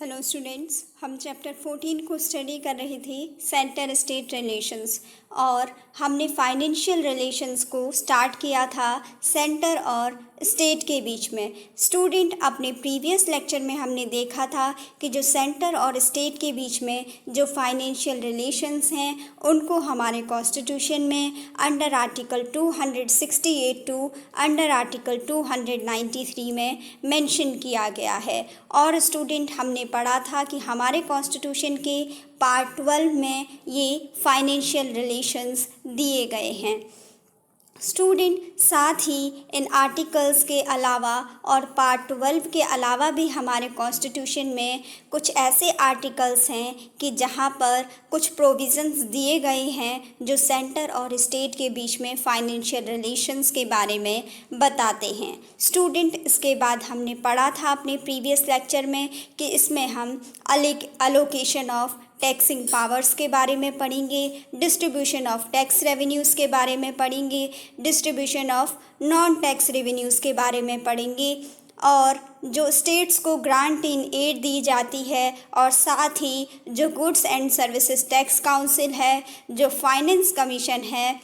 Hello students, हम chapter 14 को study कर रहे थे सेंटर स्टेट रिलेशंस और हमने फाइनेंशियल रिलेशंस को स्टार्ट किया था सेंटर और स्टेट के बीच में। स्टूडेंट, अपने प्रीवियस लेक्चर में हमने देखा था कि जो सेंटर और स्टेट के बीच में जो फाइनेंशियल रिलेशंस हैं उनको हमारे कॉन्स्टिट्यूशन में under article 268 to under article 293 में मेंशन किया गया है। और स्टूडेंट, हमने पढ़ा था कि हमारे कॉन्स्टिट्यूशन के पार्ट 12 में ये फाइनेंशियल रिलेशंस दिए गए हैं। स्टूडेंट, साथ ही इन आर्टिकल्स के अलावा और पार्ट 12 के अलावा भी हमारे कॉन्स्टिट्यूशन में कुछ ऐसे आर्टिकल्स हैं कि जहां पर कुछ प्रोविज़न्स दिए गए हैं जो सेंटर और स्टेट के बीच में फाइनेंशियल रिलेशंस के बारे में बताते हैं। स्टूडेंट, इसके बाद हमने पढ़ा था अपने प्रीवियस लेक्चर में कि इसमें हम अलोकेशन ऑफ टैक्सिंग पावर्स के बारे में पढ़ेंगे, डिस्ट्रीब्यूशन ऑफ टैक्स रेवेन्यूज़ के बारे में पढ़ेंगे, distribution of non tax revenues के बारे में पढ़ेंगे और जो स्टेट्स को ग्रांट इन एड दी जाती है और साथ ही जो goods and services tax council है, जो फाइनेंस कमीशन है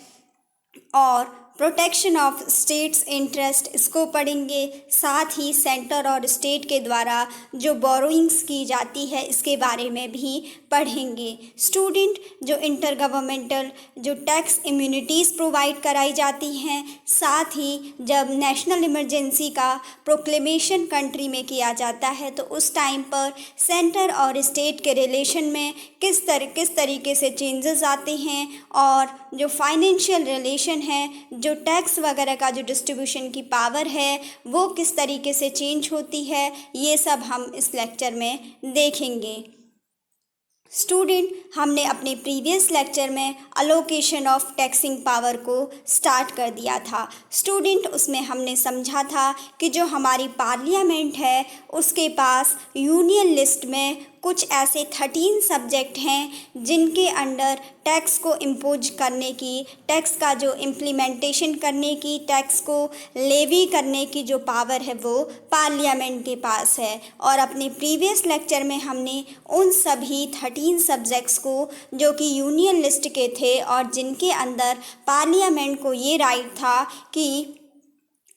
और प्रोटेक्शन ऑफ स्टेट्स इंटरेस्ट, इसको पढ़ेंगे। साथ ही सेंटर और स्टेट के द्वारा जो बोरोइंग्स की जाती है इसके बारे में भी पढ़ेंगे। स्टूडेंट, जो इंटर गवर्नमेंटल जो टैक्स इम्यूनिटीज़ प्रोवाइड कराई जाती हैं, साथ ही जब नेशनल इमरजेंसी का प्रोक्लेमेशन कंट्री में किया जाता है तो उस टाइम पर सेंटर और स्टेट के रिलेशन में किस तरीके से चेंजेस आते हैं और जो फाइनेंशियल रिलेशन है, जो टैक्स वगैरह का जो डिस्ट्रीब्यूशन की पावर है वो किस तरीके से चेंज होती है, ये सब हम इस लेक्चर में देखेंगे। स्टूडेंट, हमने अपने प्रीवियस लेक्चर में अलोकेशन ऑफ टैक्सिंग पावर को स्टार्ट कर दिया था। स्टूडेंट, उसमें हमने समझा था कि जो हमारी पार्लियामेंट है उसके पास यूनियन लिस्ट में कुछ ऐसे 13 सब्जेक्ट हैं जिनके अंडर टैक्स को इम्पोज करने की, टैक्स का जो इम्प्लीमेंटेशन करने की, टैक्स को लेवी करने की जो पावर है वो पार्लियामेंट के पास है। और अपने प्रीवियस लेक्चर में हमने उन सभी 13 सब्जेक्ट्स को जो कि यूनियन लिस्ट के थे और जिनके अंदर पार्लियामेंट को ये राइट था कि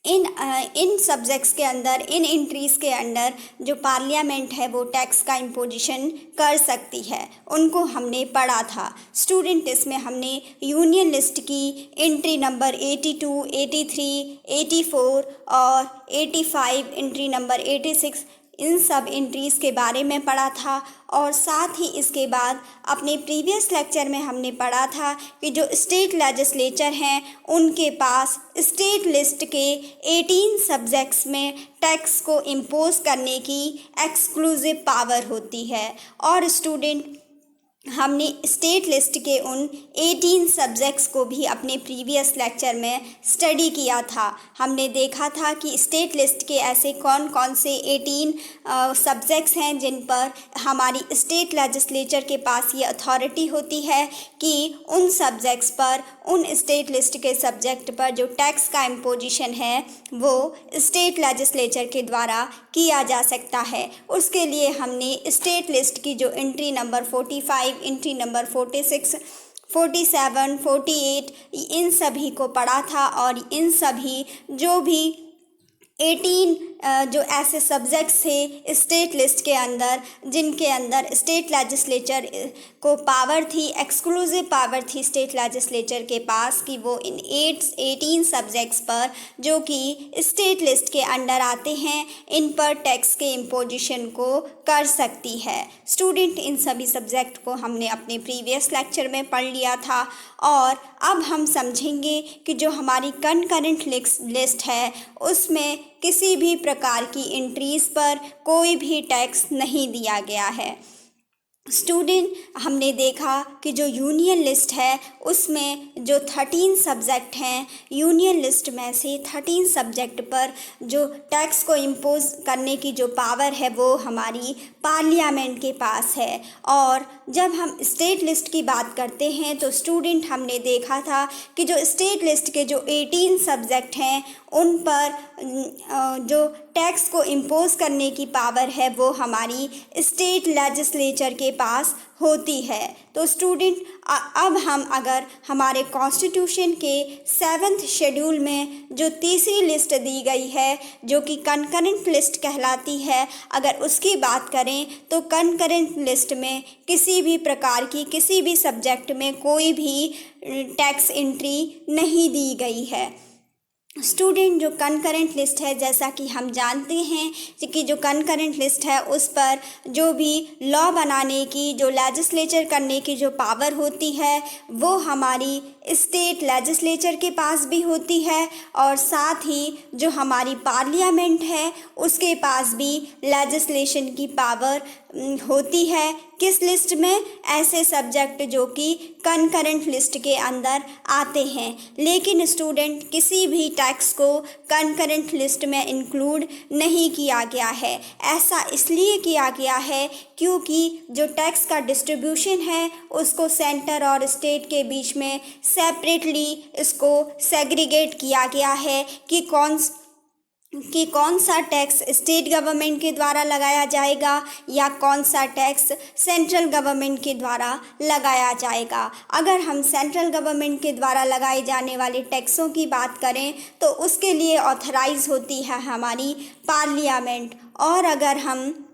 इन सब्जेक्ट्स के अंदर, इन एंट्रीज़ के अंडर जो पार्लियामेंट है वो टैक्स का इम्पोजिशन कर सकती है, उनको हमने पढ़ा था। स्टूडेंट, इसमें हमने यूनियन लिस्ट की एंट्री नंबर 82, 83, 84 और 85, एंट्री नंबर 86, इन सब एंट्रीज़ के बारे में पढ़ा था। और साथ ही इसके बाद अपने प्रीवियस लेक्चर में हमने पढ़ा था कि जो स्टेट लेजिस्लेचर हैं उनके पास स्टेट लिस्ट के 18 सब्जेक्ट्स में टैक्स को इम्पोज करने की एक्सक्लूसिव पावर होती है। और स्टूडेंट, हमने स्टेट लिस्ट के उन 18 सब्जेक्ट्स को भी अपने प्रीवियस लेक्चर में स्टडी किया था। हमने देखा था कि स्टेट लिस्ट के ऐसे कौन कौन से 18 सब्जेक्ट्स हैं जिन पर हमारी स्टेट लेजिस्लेचर के पास ये अथॉरिटी होती है कि उन सब्जेक्ट्स पर, उन स्टेट लिस्ट के सब्जेक्ट पर जो टैक्स का इम्पोजिशन है वो स्टेट लेजिस्लेचर के द्वारा किया जा सकता है। उसके लिए हमने स्टेट लिस्ट की जो एंट्री नंबर 45, एंट्री नंबर 46, 47, 48 इन सभी को पढ़ा था। और इन सभी जो भी 18 जो ऐसे सब्जेक्ट्स थे स्टेट लिस्ट के अंदर जिनके अंदर स्टेट लेजिस्लेचर को पावर थी, एक्सक्लूसिव पावर थी स्टेट लेजिस्लेचर के पास कि वो इन 18 सब्जेक्ट्स पर जो कि स्टेट लिस्ट के अंडर आते हैं इन पर टैक्स के इम्पोजिशन को कर सकती है। स्टूडेंट, इन सभी सब्जेक्ट को हमने अपने प्रीवियस लेक्चर में पढ़ लिया था और अब हम समझेंगे कि जो हमारी कंकरेंट लिस्ट है उसमें किसी भी प्रकार की एंट्रीज़ पर कोई भी टैक्स नहीं दिया गया है। स्टूडेंट, हमने देखा कि जो यूनियन लिस्ट है उसमें जो 13 सब्जेक्ट हैं, यूनियन लिस्ट में से 13 सब्जेक्ट पर जो टैक्स को इम्पोज करने की जो पावर है वो हमारी पार्लियामेंट के पास है। और जब हम स्टेट लिस्ट की बात करते हैं तो स्टूडेंट, हमने देखा था कि जो स्टेट लिस्ट के जो 18 सब्जेक्ट हैं उन पर जो टैक्स को इम्पोज करने की पावर है वो हमारी स्टेट लेजिस्लेचर के पास होती है। तो स्टूडेंट अब हम अगर हमारे कॉन्स्टिट्यूशन के 7th शेड्यूल में जो तीसरी लिस्ट दी गई है जो कि कंकरेंट लिस्ट कहलाती है, अगर उसकी बात करें तो कंकरेंट लिस्ट में किसी भी प्रकार की किसी भी सब्जेक्ट में कोई भी टैक्स एंट्री नहीं दी गई है। स्टूडेंट जो कंकरेंट लिस्ट है, जैसा कि हम जानते हैं कि जो कंकरेंट लिस्ट है उस पर जो भी लॉ बनाने की, जो लेजिस्लेचर करने की जो पावर होती है वो हमारी स्टेट लेजिस्लेचर के पास भी होती है और साथ ही जो हमारी पार्लियामेंट है उसके पास भी लेजिस्लेशन की पावर होती है। किस लिस्ट में? ऐसे सब्जेक्ट जो कि कंकरेंट लिस्ट के अंदर आते हैं। लेकिन स्टूडेंट किसी भी टैक्स को कंकरेंट लिस्ट में इंक्लूड नहीं किया गया है। ऐसा इसलिए किया गया है क्योंकि जो टैक्स का डिस्ट्रीब्यूशन है उसको सेंटर और स्टेट के बीच में सेपरेटली इसको सेग्रीगेट किया गया है कि कौन सा टैक्स स्टेट गवर्नमेंट के द्वारा लगाया जाएगा या कौन सा टैक्स सेंट्रल गवर्नमेंट के द्वारा लगाया जाएगा। अगर हम सेंट्रल गवर्नमेंट के द्वारा लगाए जाने वाले टैक्सों की बात करें तो उसके लिए ऑथराइज होती है हमारी पार्लियामेंट, और अगर हम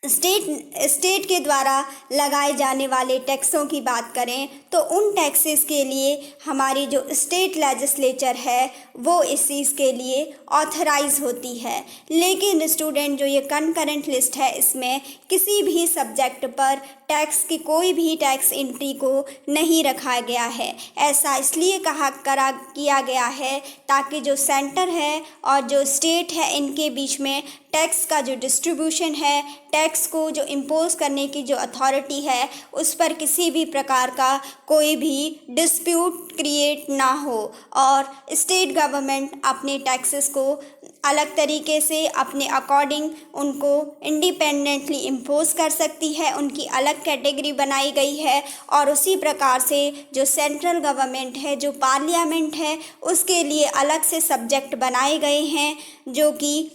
स्टेट के द्वारा लगाए जाने वाले टैक्सों की बात करें तो उन टैक्सेस के लिए हमारी जो स्टेट लेजिस्लेचर है वो इस चीज़ के लिए ऑथराइज होती है। लेकिन स्टूडेंट जो ये कंकरेंट लिस्ट है इसमें किसी भी सब्जेक्ट पर टैक्स की कोई भी टैक्स एंट्री को नहीं रखा गया है। ऐसा इसलिए किया गया है ताकि जो सेंटर है और जो स्टेट है इनके बीच में टैक्स का जो डिस्ट्रीब्यूशन है, टैक्स को जो इम्पोज करने की जो अथॉरिटी है उस पर किसी भी प्रकार का कोई भी डिस्प्यूट क्रिएट ना हो और स्टेट गवर्नमेंट अपने टैक्सेस को अलग तरीके से अपने अकॉर्डिंग उनको इंडिपेंडेंटली इम्पोज कर सकती है। उनकी अलग कैटेगरी बनाई गई है और उसी प्रकार से जो सेंट्रल गवर्नमेंट है, जो पार्लियामेंट है, उसके लिए अलग से सब्जेक्ट बनाए गए हैं जो कि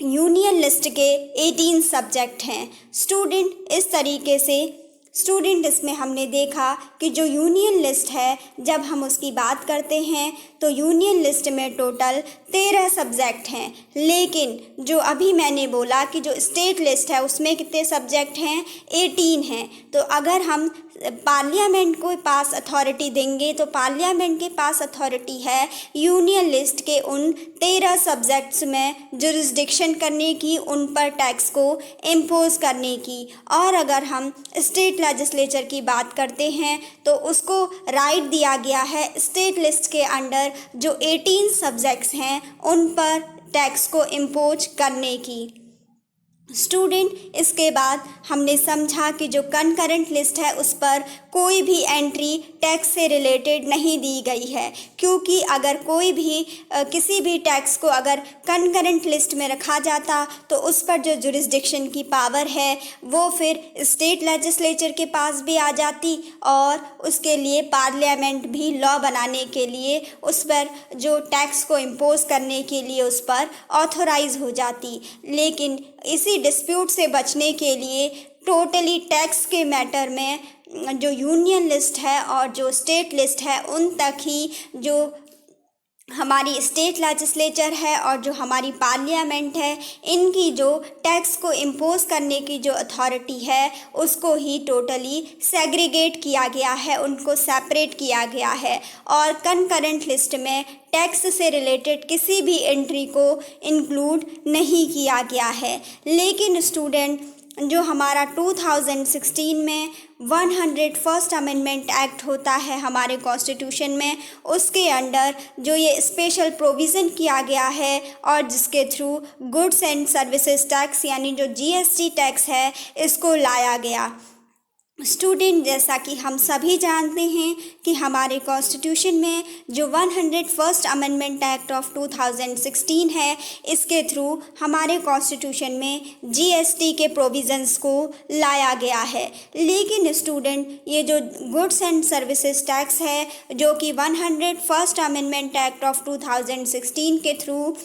यूनियन लिस्ट के 18 सब्जेक्ट हैं। स्टूडेंट इस तरीके से इसमें हमने देखा कि जो यूनियन लिस्ट है जब हम उसकी बात करते हैं तो यूनियन लिस्ट में टोटल 13 सब्जेक्ट हैं, लेकिन जो अभी मैंने बोला कि जो स्टेट लिस्ट है उसमें कितने सब्जेक्ट हैं? 18 हैं। तो अगर हम पार्लियामेंट को पास अथॉरिटी देंगे तो पार्लियामेंट के पास अथॉरिटी है यूनियन लिस्ट के उन 13 सब्जेक्ट्स में जुरिस्डिक्शन करने की, उन पर टैक्स को इम्पोज करने की। और अगर हम स्टेट लेजिस्लेचर की बात करते हैं तो उसको राइट दिया गया है स्टेट लिस्ट के अंडर जो 18 सब्जेक्ट्स हैं उन पर टैक्स को इम्पोज करने की। स्टूडेंट इसके बाद हमने समझा कि जो कंकरेंट लिस्ट है उस पर कोई भी एंट्री टैक्स से रिलेटेड नहीं दी गई है, क्योंकि अगर कोई भी किसी भी टैक्स को अगर कंकरेंट लिस्ट में रखा जाता तो उस पर जो जुरिस्डिक्शन की पावर है वो फिर स्टेट लेजिस्लेचर के पास भी आ जाती और उसके लिए पार्लियामेंट भी लॉ बनाने के लिए उस पर जो टैक्स को इम्पोज करने के लिए उस पर ऑथोराइज हो जाती। लेकिन इसी डिस्प्यूट से बचने के लिए टोटली टैक्स के मैटर में जो यूनियन लिस्ट है और जो स्टेट लिस्ट है उन तक ही जो हमारी स्टेट लेजिस्लेचर है और जो हमारी पार्लियामेंट है इनकी जो टैक्स को इम्पोज करने की जो अथॉरिटी है उसको ही टोटली सेग्रीगेट किया गया है, उनको सेपरेट किया गया है और कंकरेंट लिस्ट में टैक्स से रिलेटेड किसी भी एंट्री को इंक्लूड नहीं किया गया है। लेकिन स्टूडेंट जो हमारा 2016 में 101st अमेंडमेंट एक्ट होता है हमारे कॉन्स्टिट्यूशन में, उसके अंडर जो ये स्पेशल प्रोविज़न किया गया है और जिसके through goods and services tax यानी जो GST टैक्स है इसको लाया गया। स्टूडेंट जैसा कि हम सभी जानते हैं कि हमारे कॉन्स्टिट्यूशन में जो 101st अमेंडमेंट एक्ट ऑफ 2016 है इसके थ्रू हमारे कॉन्स्टिट्यूशन में GST के प्रोविज़न्स को लाया गया है। लेकिन स्टूडेंट ये जो गुड्स एंड सर्विसेज टैक्स है जो कि 101st अमेंडमेंट एक्ट ऑफ 2016 के थ्रू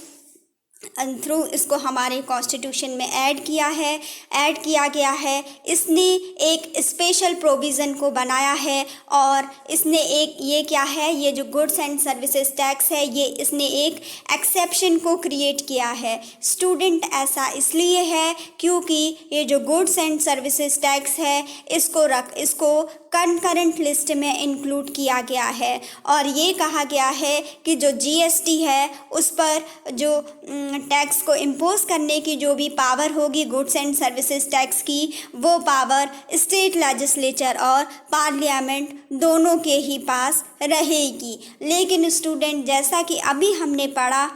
थ्रू इसको हमारे कॉन्स्टिट्यूशन में ऐड किया गया है। इसने एक स्पेशल प्रोविज़न को बनाया है और इसने एक ये क्या है, ये जो गुड्स एंड सर्विसेज टैक्स है, ये इसने एक एक्सेप्शन को क्रिएट किया है। स्टूडेंट ऐसा इसलिए है क्योंकि ये जो गुड्स एंड सर्विसेज टैक्स है इसको कंकरेंट लिस्ट में इंक्लूड किया गया है और ये कहा गया है कि जो जीएसटी है उस पर जो टैक्स को इम्पोज करने की जो भी पावर होगी गुड्स एंड सर्विसेज टैक्स की, वो पावर स्टेट लेजिस्लेचर और पार्लियामेंट दोनों के ही पास रहेगी। लेकिन स्टूडेंट, जैसा कि अभी हमने पढ़ा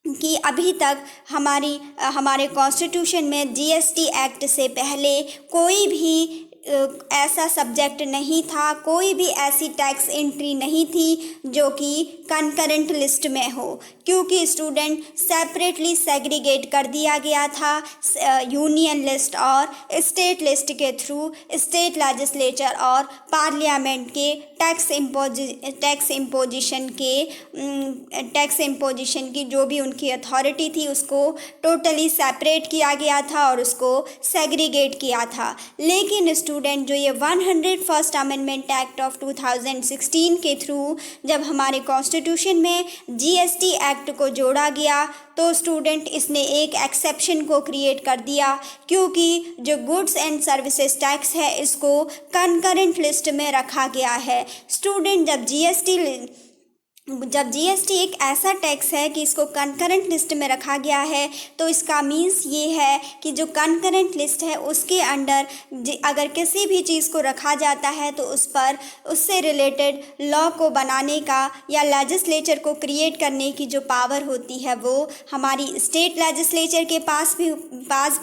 कि अभी तक हमारे कॉन्स्टिट्यूशन में जीएसटी एक्ट से पहले कोई भी ऐसा सब्जेक्ट नहीं था, कोई भी ऐसी टैक्स एंट्री नहीं थी जो कि कंकरेंट लिस्ट में हो, क्योंकि स्टूडेंट सेपरेटली सेग्रीगेट कर दिया गया था यूनियन लिस्ट और स्टेट लिस्ट के थ्रू स्टेट लेजिस्लेचर और पार्लियामेंट के टैक्स इम्पोजिशन की जो भी उनकी अथॉरिटी थी उसको टोटली सेपरेट किया गया था और उसको सेग्रीगेट किया था। लेकिन स्टूडेंट, जो ये 101st अमेंडमेंट एक्ट ऑफ 2016 के थ्रू जब हमारे कॉन्स्टिट्यूशन में जीएसटी एक्ट को जोड़ा गया तो स्टूडेंट इसने एक एक्सेप्शन को क्रिएट कर दिया, क्योंकि जो गुड्स एंड सर्विसेज टैक्स है इसको कंकरेंट लिस्ट में रखा गया है। स्टूडेंट, जब जीएसटी एक ऐसा टैक्स है कि इसको कंकरेंट लिस्ट में रखा गया है तो इसका मीन्स ये है कि जो कंकरेंट लिस्ट है उसके अंडर अगर किसी भी चीज़ को रखा जाता है तो उससे रिलेटेड लॉ को बनाने का या लेजिस्लेचर को क्रिएट करने की जो पावर होती है वो हमारी स्टेट लेजिस्लेचर के पास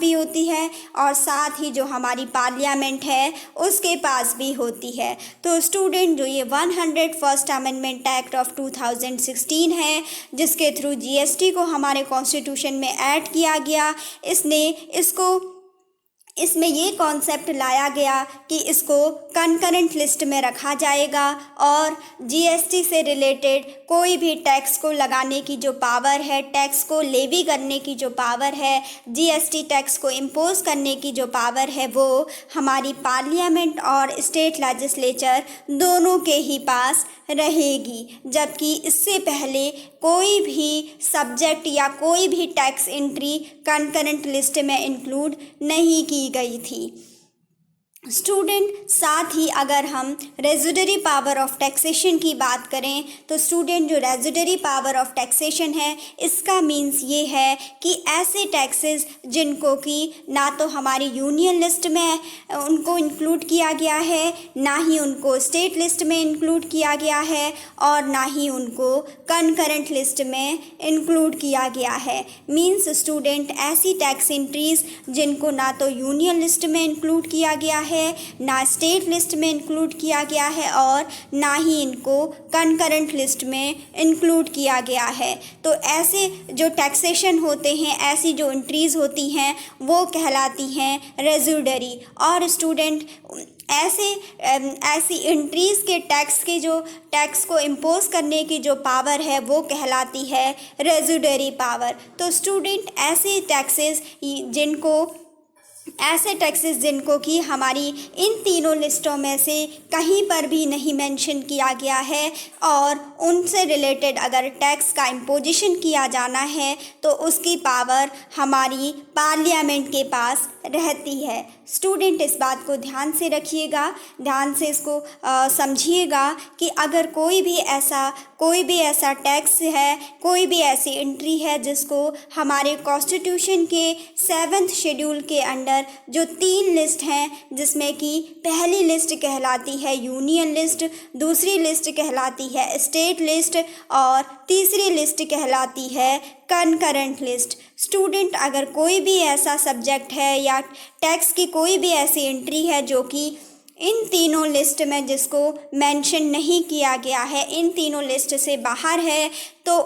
भी होती है और साथ ही जो हमारी पार्लियामेंट है उसके पास भी होती है। तो स्टूडेंट, जो ये 101st अमेंडमेंट एक्ट ऑफ 2016 है जिसके थ्रू जीएसटी को हमारे कॉन्स्टिट्यूशन में ऐड किया गया, इसमें ये कॉन्सेप्ट लाया गया कि इसको कंकरेंट लिस्ट में रखा जाएगा और जीएसटी से रिलेटेड कोई भी टैक्स को लगाने की जो पावर है, टैक्स को लेवी करने की जो पावर है, जीएसटी टैक्स को इम्पोज करने की जो पावर है वो हमारी पार्लियामेंट और स्टेट लेजिस्लेचर दोनों के ही पास रहेगी। जबकि इससे पहले कोई भी सब्जेक्ट या कोई भी टैक्स एंट्री कंकरेंट लिस्ट में इंक्लूड नहीं की गई थी। स्टूडेंट, साथ ही अगर हम रेज़िडरी पावर ऑफ टैक्सेशन की बात करें तो स्टूडेंट, जो रेज़िडरी पावर ऑफ टैक्सेशन है इसका मीन्स ये है कि ऐसे टैक्सेस जिनको कि ना तो हमारी यूनियन लिस्ट में उनको इंक्लूड किया गया है, ना ही उनको स्टेट लिस्ट में इंक्लूड किया गया है और ना ही उनको कंकरेंट लिस्ट में इंक्लूड किया गया है। मीन्स स्टूडेंट, ऐसी टैक्स एंट्रीज जिनको ना तो यूनियन लिस्ट में इंक्लूड किया गया है, ना स्टेट लिस्ट में इंक्लूड किया गया है और ना ही इनको कंकरेंट लिस्ट में इंक्लूड किया गया है। तो ऐसे जो टैक्सेशन होते हैं, ऐसी जो एंट्रीज होती हैं वो कहलाती हैं रेज़िडरी। और स्टूडेंट, ऐसी एंट्रीज के टैक्स को इम्पोज करने की जो पावर है वो कहलाती है रेज़िडरी पावर। तो स्टूडेंट, ऐसे टैक्सेस जिनको कि हमारी इन तीनों लिस्टों में से कहीं पर भी नहीं मेंशन किया गया है और उनसे रिलेटेड अगर टैक्स का इम्पोजिशन किया जाना है तो उसकी पावर हमारी पार्लियामेंट के पास रहती है। स्टूडेंट, इस बात को ध्यान से रखिएगा, ध्यान से इसको समझिएगा कि अगर कोई भी ऐसा टैक्स है, कोई भी ऐसी एंट्री है जिसको हमारे कॉन्स्टिट्यूशन के 7th शेड्यूल के अंडर जो 3 लिस्ट हैं, जिसमें कि पहली लिस्ट कहलाती है यूनियन लिस्ट, दूसरी लिस्ट कहलाती है स्टेट लिस्ट और तीसरी लिस्ट कहलाती है कंकरेंट लिस्ट। स्टूडेंट, अगर कोई भी ऐसा सब्जेक्ट है या टैक्स की कोई भी ऐसी एंट्री है जो कि इन तीनों लिस्ट में जिसको मेंशन नहीं किया गया है, इन तीनों लिस्ट से बाहर है, तो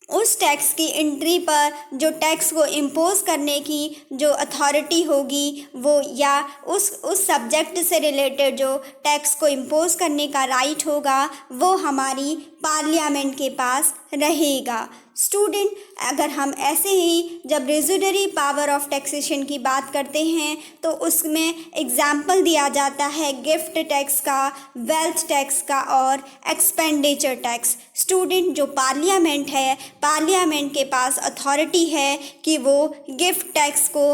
उस टैक्स की एंट्री पर जो टैक्स को इम्पोज करने की जो अथॉरिटी होगी वो या उस सब्जेक्ट से रिलेटेड जो टैक्स को इम्पोज करने का राइट होगा वो हमारी पार्लियामेंट के पास रहेगा। स्टूडेंट, अगर हम ऐसे ही जब रेज़िडुअरी पावर ऑफ टैक्सेशन की बात करते हैं तो उसमें एग्जाम्पल दिया जाता है गिफ्ट टैक्स का, वेल्थ टैक्स का और एक्सपेंडिचर टैक्स। स्टूडेंट, जो पार्लियामेंट है, पार्लियामेंट के पास अथॉरिटी है कि वो गिफ्ट टैक्स को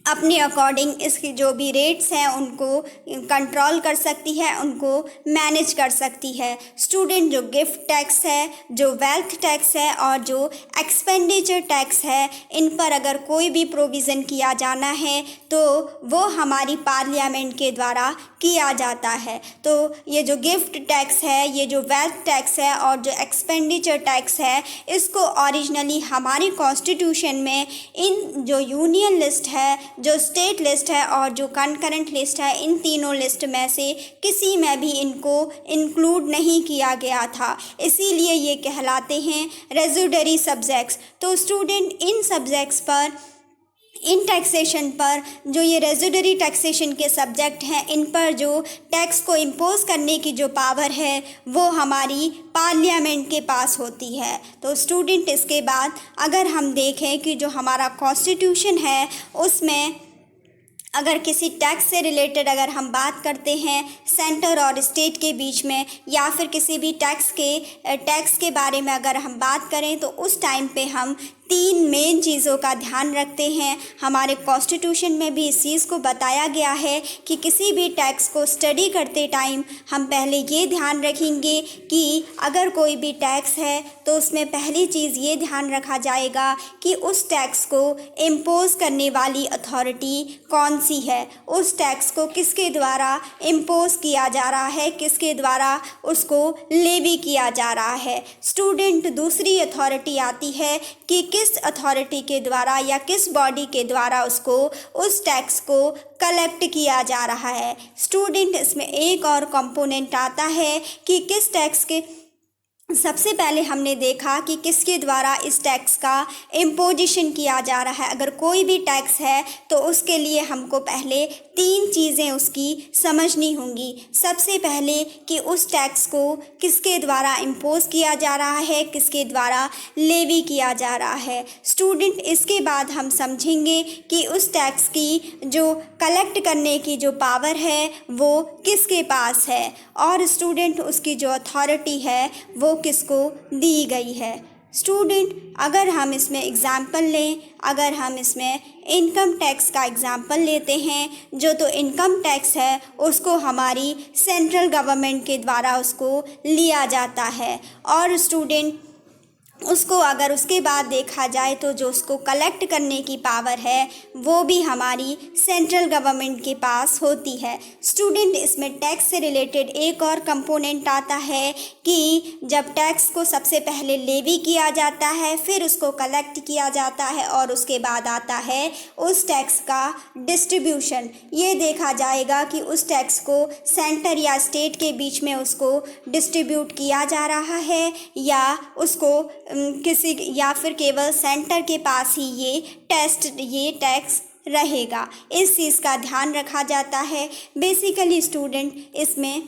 अपने अकॉर्डिंग इसकी जो भी रेट्स हैं उनको कंट्रोल कर सकती है, उनको मैनेज कर सकती है। स्टूडेंट, जो गिफ्ट टैक्स है, जो वेल्थ टैक्स है और जो एक्सपेंडिचर टैक्स है, इन पर अगर कोई भी प्रोविज़न किया जाना है तो वो हमारी पार्लियामेंट के द्वारा किया जाता है। तो ये जो गिफ्ट टैक्स है, ये जो वेल्थ टैक्स है और जो एक्सपेंडिचर टैक्स है, इसको ओरिजिनली हमारी कॉन्स्टिट्यूशन में इन जो यूनियन लिस्ट है, जो स्टेट लिस्ट है और जो कंकरेंट लिस्ट है, इन तीनों लिस्ट में से किसी में भी इनको इंक्लूड नहीं किया गया था, इसीलिए ये कहलाते हैं रेज़िडुअरी सब्जेक्ट्स। तो स्टूडेंट, इन सब्जेक्ट्स पर, इन टैक्सेशन पर, जो ये रेज़िडुअरी टैक्सेशन के सब्जेक्ट हैं, इन पर जो टैक्स को इम्पोज करने की जो पावर है वो हमारी पार्लियामेंट के पास होती है। तो स्टूडेंट, इसके बाद अगर हम देखें कि जो हमारा कॉन्स्टिट्यूशन है उसमें अगर किसी टैक्स से रिलेटेड अगर हम बात करते हैं सेंटर और स्टेट के बीच में, या फिर किसी भी टैक्स के बारे में अगर हम बात करें तो उस टाइम पे हम तीन मेन चीज़ों का ध्यान रखते हैं। हमारे कॉन्स्टिट्यूशन में भी इस चीज़ को बताया गया है कि किसी भी टैक्स को स्टडी करते टाइम हम पहले ये ध्यान रखेंगे कि अगर कोई भी टैक्स है तो उसमें पहली चीज़ ये ध्यान रखा जाएगा कि उस टैक्स को इम्पोज करने वाली अथॉरिटी कौन सी है, उस टैक्स को किसके द्वारा इम्पोज किया जा रहा है, किसके द्वारा उसको लेवी किया जा रहा है। स्टूडेंट, दूसरी अथॉरिटी आती है कि किस अथॉरिटी के द्वारा या किस बॉडी के द्वारा उसको उस टैक्स को कलेक्ट किया जा रहा है। स्टूडेंट, इसमें एक और कंपोनेंट आता है कि किस टैक्स के, सबसे पहले हमने देखा कि किसके द्वारा इस टैक्स का इम्पोजिशन किया जा रहा है। अगर कोई भी टैक्स है तो उसके लिए हमको पहले तीन चीज़ें उसकी समझनी होंगी। सबसे पहले कि उस टैक्स को किसके द्वारा इम्पोज किया जा रहा है, किसके द्वारा लेवी किया जा रहा है। स्टूडेंट, इसके बाद हम समझेंगे कि उस टैक्स की जो कलेक्ट करने की जो पावर है वो किसके पास है, और स्टूडेंट, उसकी जो अथॉरिटी है वो किसको दी गई है। स्टूडेंट, अगर हम इसमें एग्ज़ाम्पल लें, अगर हम इसमें इनकम टैक्स का एग्ज़ाम्पल लेते हैं, जो तो इनकम टैक्स है उसको हमारी सेंट्रल गवर्नमेंट के द्वारा उसको लिया जाता है, और स्टूडेंट उसको अगर उसके बाद देखा जाए तो जो उसको कलेक्ट करने की पावर है वो भी हमारी सेंट्रल गवर्नमेंट के पास होती है। स्टूडेंट, इसमें टैक्स से रिलेटेड एक और कंपोनेंट आता है कि जब टैक्स को सबसे पहले लेवी किया जाता है, फिर उसको कलेक्ट किया जाता है और उसके बाद आता है उस टैक्स का डिस्ट्रीब्यूशन। ये देखा जाएगा कि उस टैक्स को सेंटर या स्टेट के बीच में उसको डिस्ट्रीब्यूट किया जा रहा है या उसको किसी, या फिर केवल सेंटर के पास ही ये टैक्स रहेगा। इस चीज़ का ध्यान रखा जाता है। बेसिकली स्टूडेंट, इसमें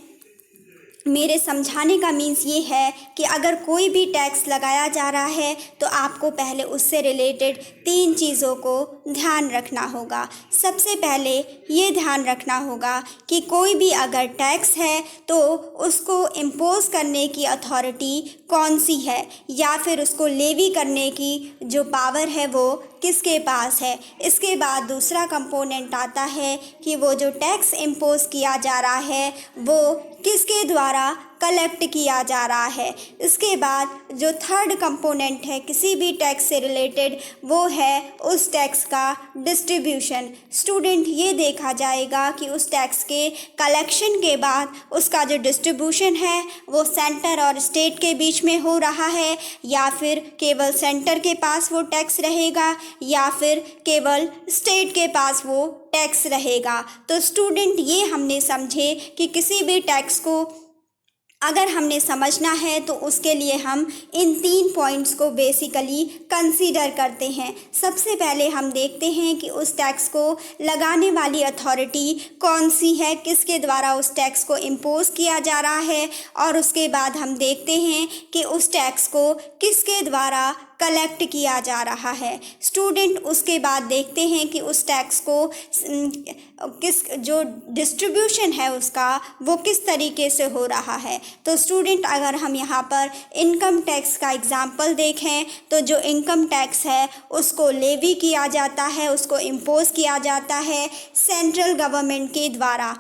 मेरे समझाने का मीन्स ये है कि अगर कोई भी टैक्स लगाया जा रहा है तो आपको पहले उससे रिलेटेड तीन चीज़ों को ध्यान रखना होगा। सबसे पहले ये ध्यान रखना होगा कि कोई भी अगर टैक्स है तो उसको इम्पोज करने की अथॉरिटी कौन सी है, या फिर उसको लेवी करने की जो पावर है वो किसके पास है। इसके बाद दूसरा कंपोनेंट आता है कि वो जो टैक्स इम्पोज किया जा रहा है वो किसके द्वारा कलेक्ट किया जा रहा है। इसके बाद जो थर्ड कंपोनेंट है किसी भी टैक्स से रिलेटेड वो है उस टैक्स का डिस्ट्रीब्यूशन। स्टूडेंट, ये देखा जाएगा कि उस टैक्स के कलेक्शन के बाद उसका जो डिस्ट्रीब्यूशन है वो सेंटर और स्टेट के बीच में हो रहा है, या फिर केवल सेंटर के पास वो टैक्स रहेगा या फिर केवल स्टेट के पास वो टैक्स रहेगा। तो स्टूडेंट, ये हमने समझे कि किसी भी टैक्स को अगर हमने समझना है तो उसके लिए हम इन 3 पॉइंट्स को बेसिकली कंसीडर करते हैं। सबसे पहले हम देखते हैं कि उस टैक्स को लगाने वाली अथॉरिटी कौन सी है, किसके द्वारा उस टैक्स को इम्पोज किया जा रहा है, और उसके बाद हम देखते हैं कि उस टैक्स को किसके द्वारा कलेक्ट किया जा रहा है। स्टूडेंट उसके बाद देखते हैं कि उस टैक्स को किस जो डिस्ट्रीब्यूशन है उसका वो किस तरीके से हो रहा है। तो स्टूडेंट अगर हम यहाँ पर इनकम टैक्स का एग्जाम्पल देखें तो जो इनकम टैक्स है उसको लेवी किया जाता है, उसको इम्पोज किया जाता है सेंट्रल गवर्नमेंट के द्वारा।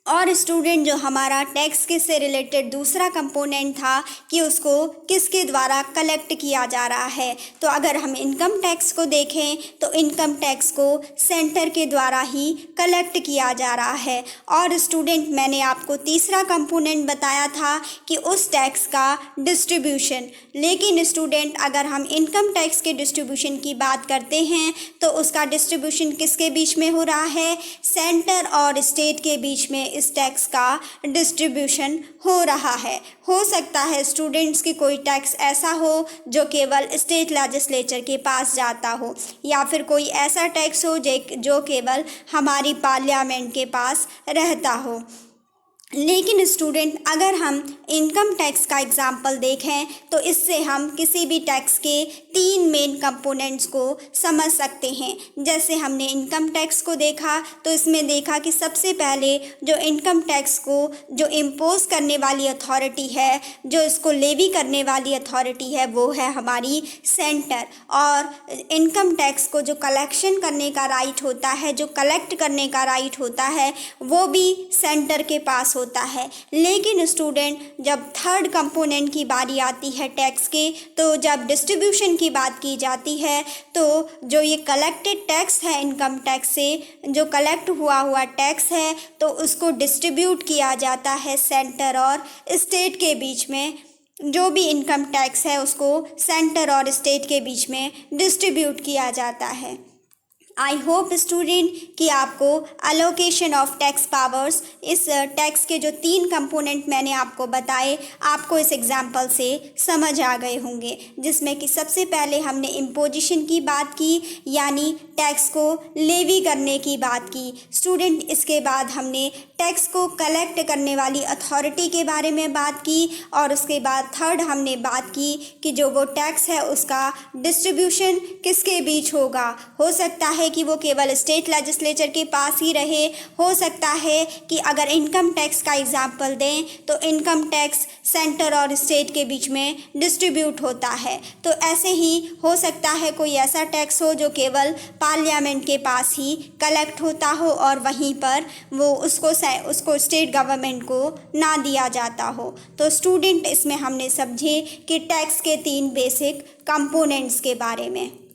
और स्टूडेंट जो हमारा टैक्स के से रिलेटेड दूसरा कंपोनेंट था कि उसको किसके द्वारा कलेक्ट किया जा रहा है। तो अगर हम इनकम टैक्स को देखें तो इनकम टैक्स को सेंटर के द्वारा ही कलेक्ट किया जा रहा है। और स्टूडेंट मैंने आपको तीसरा कंपोनेंट बताया था कि उस टैक्स का डिस्ट्रीब्यूशन। लेकिन स्टूडेंट अगर हम इनकम टैक्स के डिस्ट्रीब्यूशन की बात करते हैं तो उसका डिस्ट्रीब्यूशन किसके बीच में हो रहा है, सेंटर और स्टेट के बीच में इस टैक्स का डिस्ट्रीब्यूशन हो रहा है। हो सकता है स्टूडेंट्स की कोई टैक्स ऐसा हो जो केवल स्टेट लेजिस्लेचर के पास जाता हो, या फिर कोई ऐसा टैक्स हो जो केवल हमारी पार्लियामेंट के पास रहता हो। लेकिन स्टूडेंट अगर हम इनकम टैक्स का एग्जाम्पल देखें तो इससे हम किसी भी टैक्स के 3 मेन कंपोनेंट्स को समझ सकते हैं। जैसे हमने इनकम टैक्स को देखा तो इसमें देखा कि सबसे पहले जो इनकम टैक्स को जो इम्पोज करने वाली अथॉरिटी है, जो इसको लेवी करने वाली अथॉरिटी है, वो है हमारी सेंटर। और इनकम टैक्स को जो कलेक्शन करने का राइट होता है, जो कलेक्ट करने का राइट होता है, वो भी सेंटर के पास होता है। लेकिन स्टूडेंट जब थर्ड कंपोनेंट की बारी आती है टैक्स के, तो जब डिस्ट्रीब्यूशन की बात की जाती है तो जो ये कलेक्टेड टैक्स है इनकम टैक्स से जो कलेक्ट हुआ टैक्स है तो उसको डिस्ट्रीब्यूट किया जाता है सेंटर और स्टेट के बीच में। जो भी इनकम टैक्स है उसको सेंटर और स्टेट के बीच में डिस्ट्रीब्यूट किया जाता है। आई होप स्टूडेंट कि आपको अलोकेशन ऑफ टैक्स पावर्स, इस टैक्स के जो 3 कंपोनेंट मैंने आपको बताए, आपको इस एग्जाम्पल से समझ आ गए होंगे। जिसमें कि सबसे पहले हमने इम्पोजिशन की बात की, यानी टैक्स को लेवी करने की बात की। स्टूडेंट इसके बाद हमने टैक्स को कलेक्ट करने वाली अथॉरिटी के बारे में बात की, और उसके बाद थर्ड हमने बात की कि जो वो टैक्स है उसका डिस्ट्रीब्यूशन किसके बीच होगा। हो सकता है कि वो केवल स्टेट लेजिस्लेचर के पास ही रहे, हो सकता है कि अगर इनकम टैक्स का एग्जाम्पल दें तो इनकम टैक्स सेंटर और स्टेट के बीच में डिस्ट्रीब्यूट होता है। तो ऐसे ही हो सकता है कोई ऐसा टैक्स हो जो केवल पार्लियामेंट के पास ही कलेक्ट होता हो और वहीं पर वो उसको स्टेट गवर्नमेंट को ना दिया जाता हो। तो स्टूडेंट इसमें हमने समझे कि टैक्स के 3 बेसिक कंपोनेंट्स के बारे में।